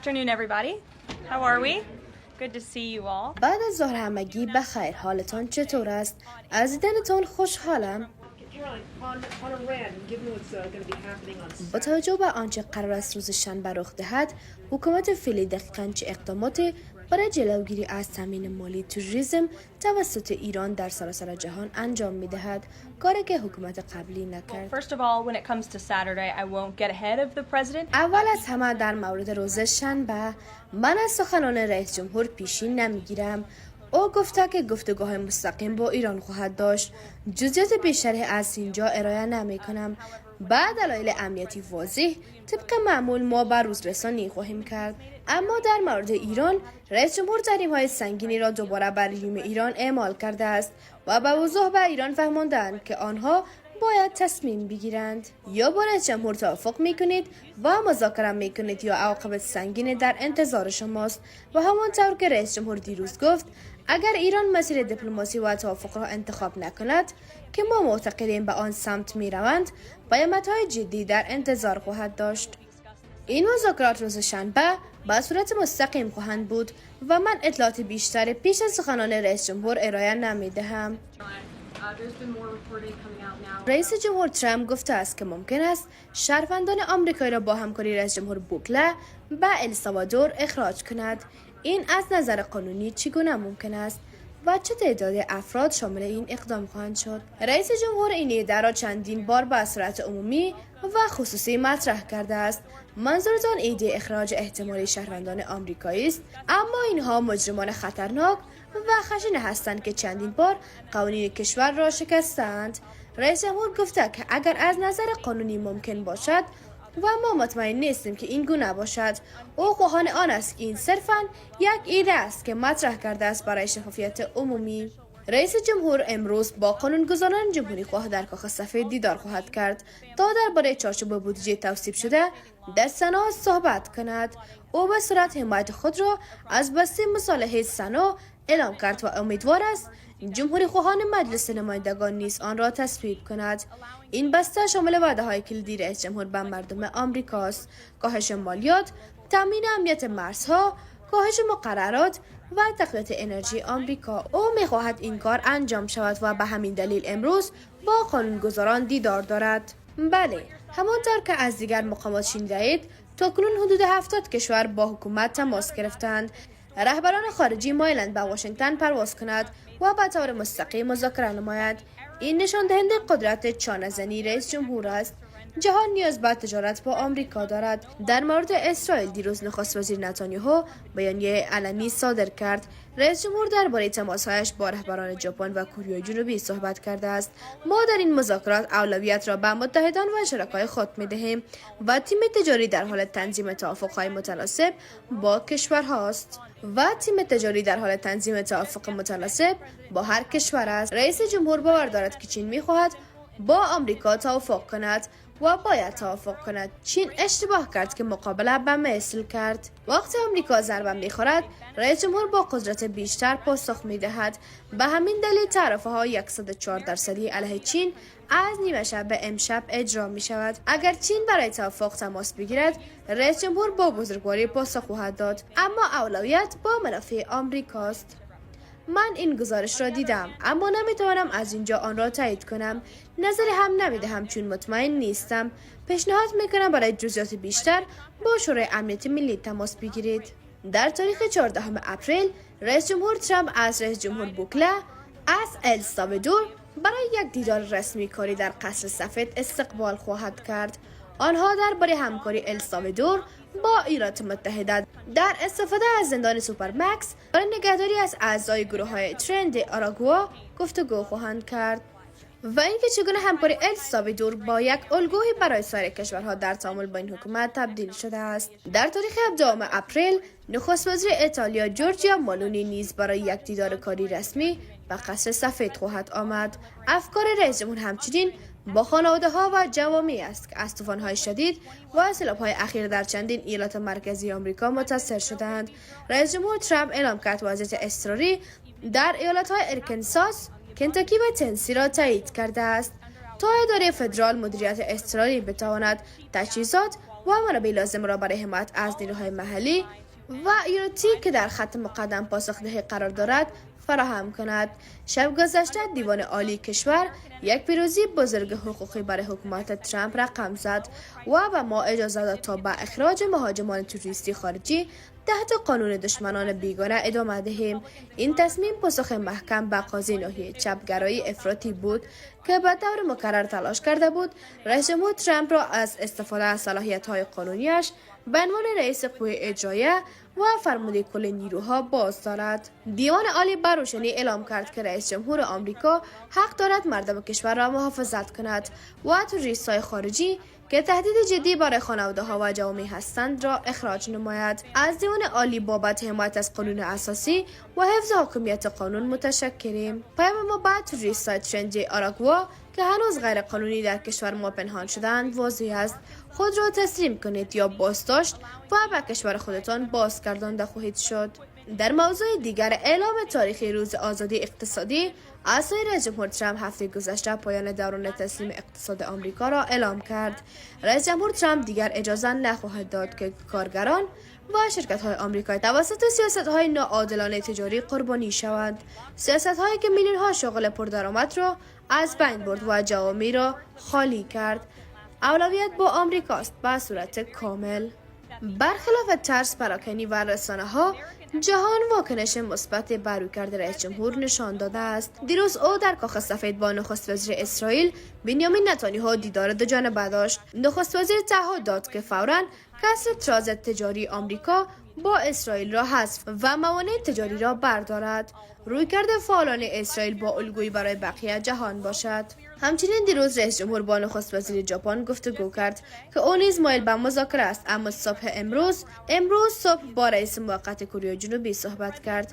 afternoon, everybody. How are we? Good to see you all. بعد از ظهر همگی بخیر. حالتان چطور است؟ از دیدنتان خوشحالم. با توجه به آنچه قرار است روز شنبه رخ دهد، حکومت فعلی دقیقاً چه اقداماتی برای جلوگیری از تامین مالی تروریسم توسط ایران در سراسر جهان انجام می‌دهد، کاری که حکومت قبلی نکرد. First of all, when it comes to Saturday, I won't get ahead of the president. اول از همه در مورد روز شنبه من از سخنان رئیس جمهور پیشی نمیگیرم. او گفته که گفتگوهای مستقیم با ایران خواهد داشت. جزئیات بیشتری از اینجا ارائه نمی کنم. بعد دلایل امنیتی واضح طبق معمول ما بر روز رسانی خواهیم کرد. اما در مورد ایران، رئیس جمهور تحریم‌های سنگینی را دوباره بر رژیم ایران اعمال کرده است و به وضوح به ایران فهماندند که آنها باید تصمیم بگیرند. یا با رئیس جمهور توافق میکنید و مذاکره میکنید یا عواقب سنگین در انتظار شماست. و همانطور که رئیس جمهور دیروز گفت، اگر ایران مسیر دیپلماسی و توافق را انتخاب نکند که ما معتقدیم به آن سمت میروند، پیامدهای جدی در انتظار خواهد داشت. این مذاکرات روز شنبه به صورت مستقیم خواهند بود و من اطلاعات بیشتر پیش از سخنان رئیس جمهور ارائه نمیدهم. رئیس جمهور ترامپ گفته است که ممکن است شهروندان آمریکایی را با همکاری رئیس جمهور بوکله به السالوادور اخراج کند. این از نظر قانونی چگونه ممکن است و چه تعداد افراد شامل این اقدام خواهند شد؟ رئیس جمهور این ایده را چندین بار به صورت عمومی و خصوصی مطرح کرده است. منظورتان ایده اخراج احتمالی شهروندان آمریکایی است، اما اینها مجرمان خطرناک و خشن هستند که چندین بار قوانین کشور را شکستند. رئیس جمهور گفته که اگر از نظر قانونی ممکن باشد و ما مطمئن نیستیم که این گونه باشد، او خواهان آن است که این صرفاً یک ایده است که مطرح کرده است برای شفافیت عمومی. رئیس جمهور امروز با قانونگذاران جمهوری خواه در کاخ سفید دیدار خواهد کرد تا درباره چارچوب بودجه توصیف شده در سنا صحبت کند. او به صورت حمایت خود را از بسته مصالحه سنا اعلام کرد و امیدوار است جمهوری خواهان مجلس نمایندگان نیز آن را تصویب کند. این بسته شامل وعده‌های کلیدی رئیس جمهور به مردم آمریکاست: کاهش مالیات، تامین امنیت مرزها، کاهش مقررات و تقویت انرژی آمریکا. او می‌خواهد این کار انجام شود و به همین دلیل امروز با قانونگذاران دیدار دارد. بله، همانطور که از دیگر مقامات شنیده اید، تاکنون حدود 70 کشور با حکومت تماس گرفتند. رهبران خارجی مایلند به واشنگتن پرواز کند و به طور مستقیم مذاکره نماید. این نشان دهنده قدرت چانه‌زنی رئیس جمهور است. جهان نیاز به تجارت با آمریکا دارد. در مورد اسرائیل دیروز نخست وزیر نتانیاهو بیانیه علنی صادر کرد. رئیس جمهور درباره تماس‌هایش با رهبران ژاپن و کره جنوبی صحبت کرده است. ما در این مذاکرات اولویت را به متحدان و شرکای خود می‌دهیم و تیم تجاری در حال تنظیم توافق‌های متناسب با کشورهاست. با هر کشور است. رئیس جمهور باور دارد که چین می‌خواهد با آمریکا توافق کند و باید توافق کند. چین اشتباه کرد که مقابله به مثل کرد. وقتی آمریکا ضربه می‌خورد، رئیس جمهور با قدرت بیشتر پاسخ می‌دهد. به همین دلیل تعرفه‌های 104% علیه چین از نیمه شب به امشب اجرا می‌شود. اگر چین برای توافق تماس بگیرد، رئیس جمهور با بزرگواری پاسخ خواهد داد، اما اولویت با منافع آمریکاست. من این گزارش را دیدم، اما نمیتوانم از اینجا آن را تایید کنم. نظری هم نمیدهم چون مطمئن نیستم. پیشنهاد میکنم برای جزئیات بیشتر با شورای امنیت ملی تماس بگیرید. در تاریخ 14 اپریل رئیس جمهور ترامپ از رئیس جمهور بوکله از السالوادور برای یک دیدار رسمی کاری در قصر سفید استقبال خواهد کرد. آنها درباره همکاری السالوادور با ایالات متحده در استفاده از زندان سوپرمکس برای نگهداری از اعضای گروه‌های ترند آراگوا گفتگو خواهند کرد و اینکه چگونه همکاری السالوادور با یک الگویی برای سایر کشورها در تعامل با این حکومت تبدیل شده است. در تاریخ 17 اپریل نخست وزیر ایتالیا جورجیا مالونی نیز برای یک دیدار کاری رسمی به قصر سفید خواهد آمد. افکار رئیس جمهور همچنین با خانواده‌ها و جوامعی است که از طوفان‌های شدید و سیلاب‌های اخیر در چندین ایالات مرکزی آمریکا متاثر شدند. رئیس جمهور ترامپ اعلام کرد وضعیت اضطراری در ایالت‌های ارکنساس، کنتاکی و تنسی را تایید کرده است تا اداره فدرال مدیریت اضطراری بتواند تجهیزات و منابع لازم را برای حمایت از نیروهای محلی و ایالتی که در خط مقدم پاسخدهی قرار دارد فراهم کند. شب گذشته دیوان عالی کشور یک پیروزی بزرگ حقوقی برای حکومت ترامپ رقم زد و به ما اجازه داد تا به اخراج مهاجمان توریستی خارجی تحت قانون دشمنان بیگانه ادامه دهیم. این تصمیم پاسخ محکم به قاضی ناحیه چپگرایی افراطی بود که به طور مکرر تلاش کرده بود رئیس جمهور ترامپ را از استفاده از صلاحیت‌های قانونیش به عنوان رئیس قوه اجرایه و فرمانده کل نیروها باز دارد. دیوان عالی به روشنی اعلام کرد که رئیس جمهور آمریکا حق دارد مردم کشور را محافظت کند و توریست‌های خارجی که تهدید جدی برای خانواده‌ها و جوامع هستند را اخراج نماید. از دیوان عالی بابت حمایت از قانون اساسی و حفظ حاکمیت قانون متشکریم. پیام ما به توریست‌های ترندی آراگوا که هنوز غیر قانونی در کشور ما پنهان شدند واضح است. خود را تسلیم کنید یا بازداشت و به کشور خودتان بازگردانده خواهید شد. در موضوع دیگر، اعلام تاریخی روز آزادی اقتصادی از سوی رئیس جمهور ترامپ هفته گذشته پایان دوران تسلیم اقتصاد آمریکا را اعلام کرد. رئیس جمهور ترامپ دیگر اجازه نخواهد داد که کارگران و شرکت‌های آمریکایی توسط سیاست‌های ناعادلانه تجاری قربانی شوند. سیاست‌هایی که میلیون‌ها شغل پردرآمد را از بین برد و جوامع را خالی کرد. اولویت با آمریکاست به صورت کامل. برخلاف ترس پراکنی و رسانه‌ها، جهان واکنش مثبت بر رویکرد رئیس جمهور نشان داده است. دیروز او در کاخ سفید با نخست وزیر اسرائیل بنیامین نتانیاهو دیدار دوجانبه داشت. نخست وزیر تعهد داد که فوراً کسر تراز تجاری آمریکا با اسرائیل را حذف و موانع تجاری را بردارد. رویکرد فعالان اسرائیل با الگویی برای بقیه جهان باشد. همچنین دیروز رئیس جمهور با نخست وزیر ژاپن گفتگو کرد که او نیز مایل به مذاکره است، اما امروز صبح با رئیس موقت کره جنوبی صحبت کرد.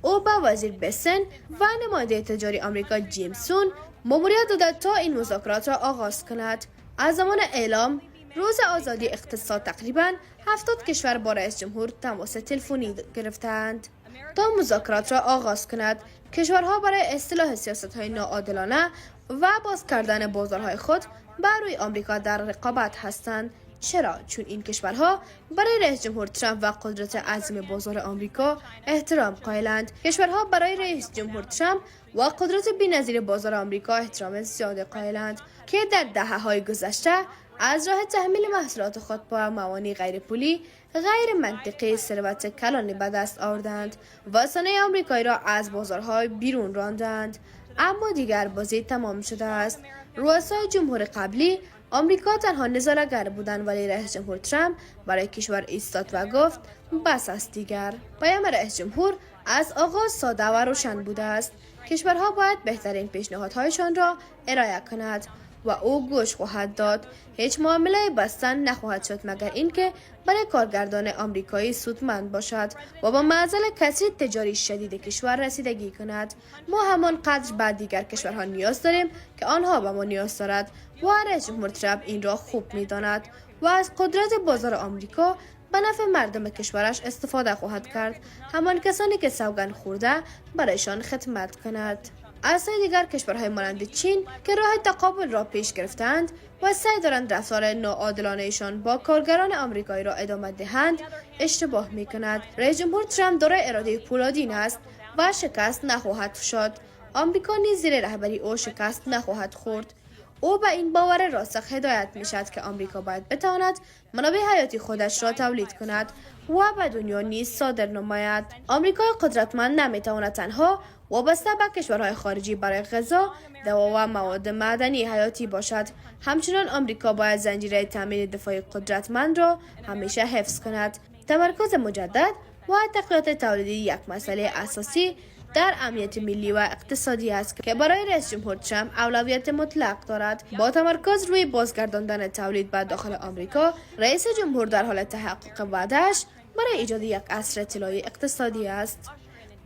او به وزیر بسن و نماینده تجاری آمریکا جیم سون ماموریت داد تا این مذاکرات را آغاز کند. از زمان اعلام روز آزادی اقتصاد تقریباً 70 کشور با رئیس جمهور تماس تلفنی گرفتند تا مذاکرات را آغاز کند. کشورها برای اصلاح سیاست‌های ناعادلانه و باز کردن بازارهای خود بر روی آمریکا در رقابت هستند. چرا؟ چون این کشورها برای رئیس جمهور ترامپ و قدرت عظیم بازار آمریکا احترام قائلند. کشورها برای رئیس جمهور ترامپ و قدرت بی‌نظیر بازار آمریکا احترام زیاد قائلند که در دهه‌های گذشته از راه تحمیل محصولات خود با موانع غیر پولی غیر منطقی ثروت کلانی به دست آوردند و صنایع آمریکایی را از بازارهای بیرون راندند. اما دیگر بازی تمام شده است. رؤسای جمهور قبلی آمریکا تنها نظاره‌گر بودند، ولی رئیس جمهور ترامپ برای کشور ایستاد و گفت بس است دیگر. پیام رئیس جمهور از آغاز ساده و روشن بوده است. کشورها باید بهترین پیشنهادهایشان را ارائه کند و او گوش خواهد داد. هیچ معامله بستن نخواهد شد مگر اینکه برای کارگردان آمریکایی سودمند باشد و با معضل کسری تجاری شدید کشور رسیدگی کند. ما همان قدر به دیگر کشورها نیاز داریم که آنها به ما نیاز دارد و رئیس جمهور ترامپ این را خوب می‌داند و از قدرت بازار آمریکا به نفع مردم کشورش استفاده خواهد کرد. همان کسانی که سوگند خورده برایشان خدمت کند. از سوی دیگر کشورهای مانند چین که راه تقابل را پیش گرفتند و سعی دارند رفتار ناعادلانه‌شان با کارگران آمریکایی را ادامه دهند اشتباه می‌کند. رئیس جمهور ترامپ دارای اراده پولادین است و شکست نخواهد شد. آمریکا نیز زیر رهبری او شکست نخواهد خورد. او به این باور راسخ هدایت می‌شود که آمریکا باید بتواند منابع حیاتی خودش را تولید کند و به دنیا نیز صادر نماید. آمریکای قدرتمند نمی‌تواند تنها وابسته به کشورهای خارجی برای غذا، دوا و مواد معدنی حیاتی باشد. همچنان آمریکا باید زنجیره تامین دفاعی قدرتمند را همیشه حفظ کند. تمرکز مجدد و تقویت تولیدی یک مسئله اساسی در امنیت ملی و اقتصادی است که برای رئیس جمهور ترامپ اولویت مطلق دارد. با تمرکز روی بازگرداندن تولید به داخل آمریکا، رئیس جمهور در حال تحقق وعده‌اش برای ایجاد یک عصر طلایی اقتصادی است.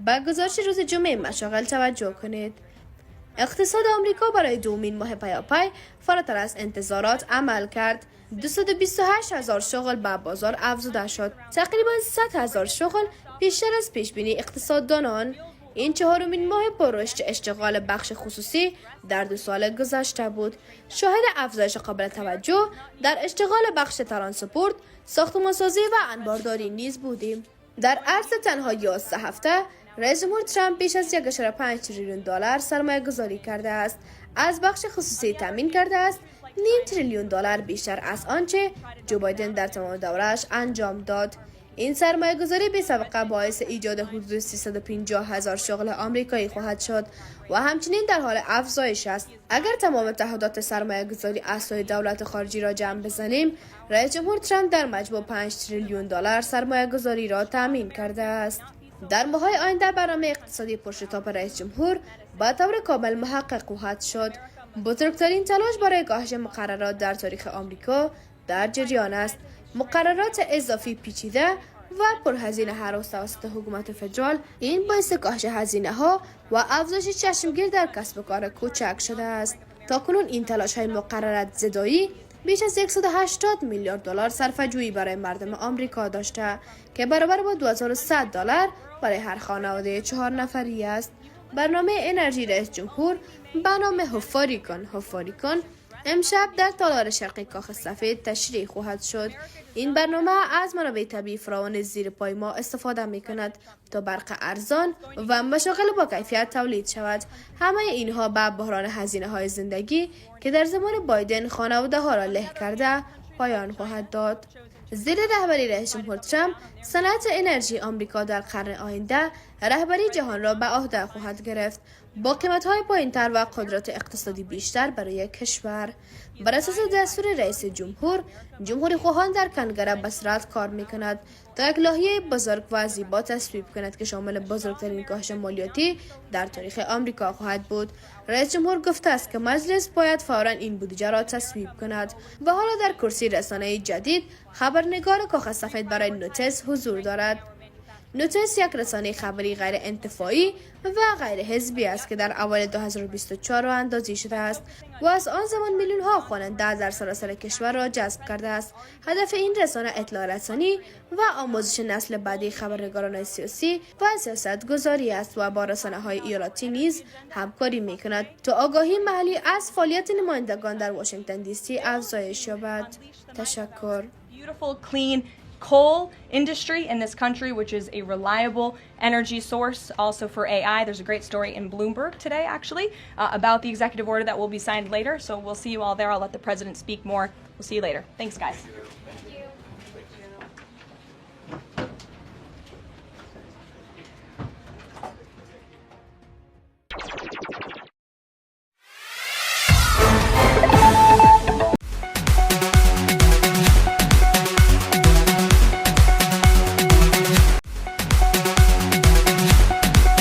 به گزارش روز جمعه مشاغل توجه کنید. اقتصاد آمریکا برای دومین ماه پیاپی فراتر از انتظارات عمل کرد. 228,000 شغل به بازار افزوده شد. تقریباً 100,000 شغل بیشتر از پیشبینی اقتصاددانان. این چهارمین ماه پررشد اشتغال بخش خصوصی در 2 سال گذشته بود. شاهد افزایش قابل توجه در اشتغال بخش ترانسپورت، ساختمانسازی و انبارداری نیز بودیم. در عرض تنها 11 هفته رئیس جمهور ترامپ بیش از 1.5 تریلیون دلار سرمایه گذاری کرده است. از بخش خصوصی تامین کرده است 0.5 تریلیون دلار بیشتر از آنچه جو بایدن در تمام دورش انجام داد. این سرمایه گذاری بی سابقه باعث ایجاد حدود 350,000 شغل آمریکایی خواهد شد و همچنین در حال افزایش است. اگر تمام تعهدات سرمایه گذاری از سوی دولت خارجی را جمع بزنیم، رئیس جمهور ترامپ در مجموع 5 تریلیون دلار سرمایه گذاری را تامین کرده است. در ماه‌های آینده برنامه اقتصادی پرشتاب رئیس جمهور به طور کامل محقق خواهد شد. بزرگترین تلاش برای کاهش مقررات در تاریخ آمریکا در جریان است. مقررات اضافی پیچیده و پرهزینه هر روز توسط حکومت فدرال، این باعث کاهش هزینه ها و افزایش چشمگیر در کسب و کار کوچک شده است. تاکنون این تلاش های مقررات زدایی بیش از 180 میلیارد دلار صرفه‌جویی برای مردم آمریکا داشته که برابر با 2100 دلار برای هر خانواده 4 نفری است. برنامه انرژی رئیس جمهور به نام هوفاریکون امشب در تالار شرقی کاخ سفید تشریح خواهد شد. این برنامه از منابع طبیعی فراوان زیر پای ما استفاده می کند تا برق ارزان و مشاغل با کیفیت تولید شود. همه اینها به بحران هزینه های زندگی که در زمان بایدن خانواده ها را له کرده پایان خواهد داد. زیر رهبری رئیس جمهور ترامپ، صنعت انرژی آمریکا در قرن آینده رهبری جهان را به عهده خواهد گرفت با قیمت‌های پایین‌تر و قدرت اقتصادی بیشتر برای کشور. بر اساس دستور رئیس جمهور، جمهوری خواهان در کنگره به سرعت کار می‌کند تا یک لایحه بزرگ و زیبا تصویب کند که شامل بزرگترین کاهش مالیاتی در تاریخ آمریکا خواهد بود. رئیس جمهور گفته است که مجلس باید فوراً این بودجه را تصویب کند و حالا در کرسی رسانه‌ای جدید خبرنگار کاخ سفید برای نوتس حضور دارد. نوتس یک رسانه خبری غیر انتفاعی و غیر حزبی است که در اوایل 2024 راه اندازی شده است و از آن زمان میلیون ها خواننده در سراسر کشور را جذب کرده است. هدف این رسانه اطلاع رسانی و آموزش نسل بعدی خبرنگاران سیاسی و سیاست گذاری است و با رسانه های ایالتی نیز همکاری می کند تا آگاهی محلی از فعالیت نمایندگان در واشنگتن دی سی افزایش یابد. تشکر. Beautiful, clean coal industry in this country, which is a reliable energy source also for AI. There's a great story in Bloomberg today, actually, about the executive order that will be signed later. So we'll see you all there. I'll let the president speak more. We'll see you later. Thanks, guys.